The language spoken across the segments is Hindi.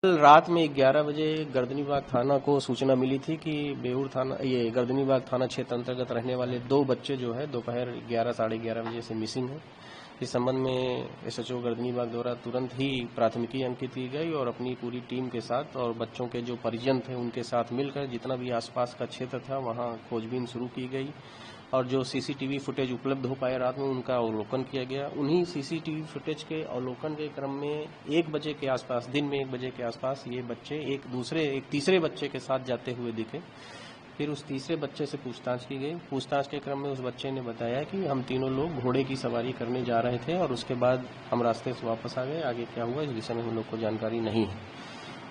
कल रात में 11 बजे गर्दनीबाग थाना को सूचना मिली थी कि बेऊर थाना गर्दनीबाग थाना क्षेत्र अंतर्गत रहने वाले 2 बच्चे जो है दोपहर 11 साढ़े 11 बजे से मिसिंग है। इस संबंध में एसएचओ गर्दनीबाग द्वारा तुरंत ही प्राथमिकी अंकित की गई और अपनी पूरी टीम के साथ और बच्चों के जो परिजन थे उनके साथ मिलकर जितना भी आसपास का क्षेत्र था वहां खोजबीन शुरू की गई और जो सीसीटीवी फुटेज उपलब्ध हो पाए रात में उनका अवलोकन किया गया। उन्हीं सीसीटीवी फुटेज के अवलोकन के क्रम में 1 बजे के आसपास, दिन में 1 बजे के आसपास ये बच्चे एक तीसरे बच्चे के साथ जाते हुए दिखे। फिर उस तीसरे बच्चे से पूछताछ की गई। पूछताछ के क्रम में उस बच्चे ने बताया कि हम तीनों लोग घोड़े की सवारी करने जा रहे थे और उसके बाद हम रास्ते से वापस आ गए। आगे क्या हुआ इस विषय में हम लोग को जानकारी नहीं है।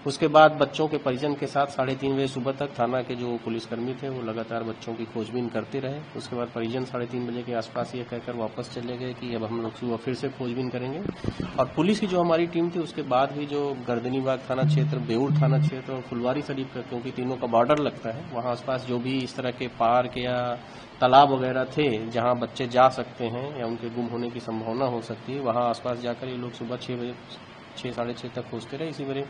उसके बाद बच्चों के परिजन के साथ 3:30 बजे सुबह तक थाना के जो पुलिसकर्मी थे वो लगातार बच्चों की खोजबीन करते रहे। उसके बाद परिजन 3:30 बजे के आसपास ये कहकर वापस चले गए कि अब हम लोग सुबह फिर से खोजबीन करेंगे। और पुलिस की जो हमारी टीम थी उसके बाद भी जो गर्दनीबाग थाना क्षेत्र, बेऊर थाना क्षेत्र और फुलवारी शरीफ का, क्योंकि तीनों का बॉर्डर लगता है, वहां आसपास जो भी इस तरह के पार्क या तालाब वगैरह थे जहां बच्चे जा सकते हैं या उनके गुम होने की संभावना हो सकती है, वहां आसपास जाकर ये लोग सुबह 6 बजे 6 साढ़े 6 तक खोजते रहे। इसी वजह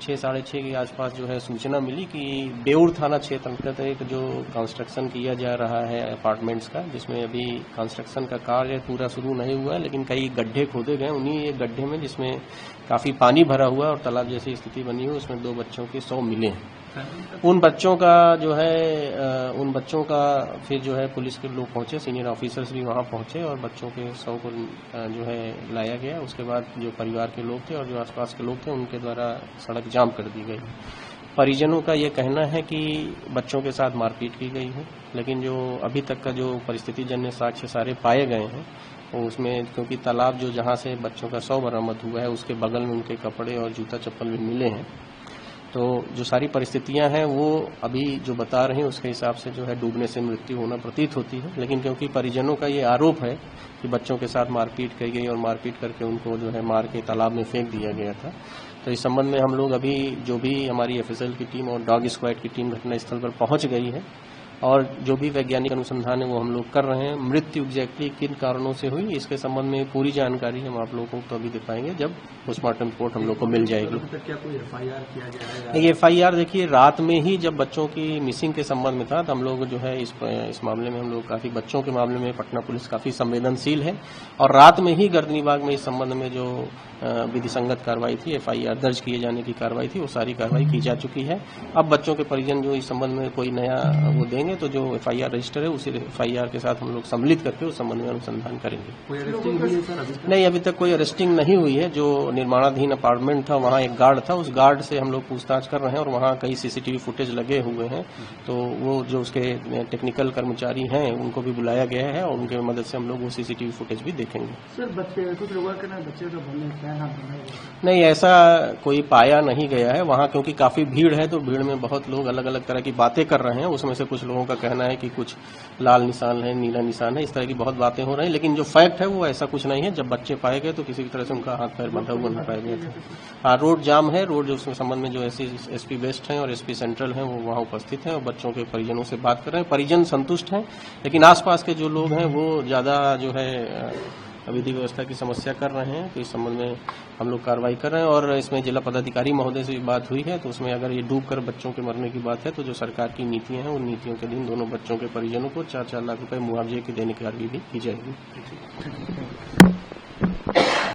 6 साढ़े 6 के आसपास जो है सूचना मिली कि बेऊर थाना क्षेत्र अंतर्गत एक जो कंस्ट्रक्शन किया जा रहा है अपार्टमेंट्स का, जिसमें अभी कंस्ट्रक्शन का कार्य पूरा शुरू नहीं हुआ है लेकिन कई गड्ढे खोदे गए। उन्हीं एक गड्ढे में जिसमें काफी पानी भरा हुआ और तालाब जैसी स्थिति बनी हुई, उसमें 2 बच्चों के शव मिले हैं। उन बच्चों का फिर जो है पुलिस के लोग पहुंचे, सीनियर ऑफिसर्स भी वहां पहुंचे और बच्चों के शव को जो है लाया गया। उसके बाद जो परिवार के लोग थे और जो आसपास के लोग थे उनके द्वारा सड़क जाम कर दी गई। परिजनों का ये कहना है कि बच्चों के साथ मारपीट की गई है, लेकिन जो अभी तक का जो परिस्थिति जन्य साक्ष्य सारे पाए गए हैं उसमें, क्योंकि तालाब जो जहां से बच्चों का शव बरामद हुआ है उसके बगल में उनके कपड़े और जूता चप्पल भी मिले हैं, तो जो सारी परिस्थितियां हैं वो अभी जो बता रहे हैं उसके हिसाब से जो है डूबने से मृत्यु होना प्रतीत होती है। लेकिन क्योंकि परिजनों का ये आरोप है कि बच्चों के साथ मारपीट की गई और मारपीट करके उनको जो है मार के तालाब में फेंक दिया गया था, तो इस संबंध में हम लोग अभी जो भी हमारी एफएसएल की टीम और डॉग स्क्वाड की टीम घटनास्थल पर पहुंच गई है और जो भी वैज्ञानिक अनुसंधान है वो हम लोग कर रहे हैं। मृत्यु एग्जैक्टली किन कारणों से हुई इसके संबंध में पूरी जानकारी हम आप लोगों को तो अभी दे पाएंगे जब पोस्टमार्टम रिपोर्ट हम लोग को मिल जाएगी। क्या कोई एफआईआर किया गया है? ये एफआईआर देखिए रात में ही जब बच्चों की मिसिंग के संबंध में था तो हम लोग जो है इस मामले में हम लोग काफी बच्चों के मामले में पटना पुलिस काफी संवेदनशील है और रात में ही गर्दनीबाग में इस संबंध में जो विधिसंगत कार्रवाई थी, एफआईआर दर्ज किए जाने की कार्रवाई थी, वो सारी कार्रवाई की जा चुकी है। अब बच्चों के परिजन जो इस संबंध में कोई नया वो देंगे तो जो एफआईआर रजिस्टर है उसी एफआईआर के साथ हम लोग सम्मिलित करके उस संबंध में अनुसंधान करेंगे। कोई अरेस्टिंग हुई है सर? नहीं, अभी तक कोई अरेस्टिंग नहीं हुई है। जो निर्माणाधीन अपार्टमेंट था वहाँ एक गार्ड था, उस गार्ड से हम लोग पूछताछ कर रहे हैं और वहाँ कई सीसीटीवी फुटेज लगे हुए हैं, तो वो जो उसके टेक्निकल कर्मचारी हैं उनको भी बुलाया गया है और उनके मदद से हम लोग वो सीसीटीवी फुटेज भी देखेंगे। सर बच्चे कुछ लोगों के ना बच्चे तो नहीं, ऐसा कोई पाया नहीं गया है वहाँ, क्योंकि काफी भीड़ है तो भीड़ में बहुत लोग अलग अलग तरह की बातें कर रहे हैं। उसमें से कुछ लोगों का कहना है कि कुछ लाल निशान है, नीला निशान है, इस तरह की बहुत बातें हो रही हैं, लेकिन जो फैक्ट है वो ऐसा कुछ नहीं है। जब बच्चे पाए गए तो किसी भी तरह से उनका हाथ पैर बंधा हुआ नहीं पाया गया था। हाँ, रोड जाम है। रोड जो उसके संबंध में जो एसपी वेस्ट हैं और एसपी सेंट्रल हैं वो वहाँ उपस्थित हैं और बच्चों के परिजनों से बात कर रहे हैं। परिजन संतुष्ट हैं, लेकिन आसपास के जो लोग हैं वो ज्यादा जो है विधि व्यवस्था की समस्या कर रहे हैं, तो इस संबंध में हम लोग कार्रवाई कर रहे हैं। और इसमें जिला पदाधिकारी महोदय से भी बात हुई है, तो उसमें अगर ये डूबकर बच्चों के मरने की बात है तो जो सरकार की नीतियां हैं उन नीतियों के दिन दोनों बच्चों के परिजनों को 4-4 लाख रुपए मुआवजे की देने की कार्रवाई भी की जाएगी।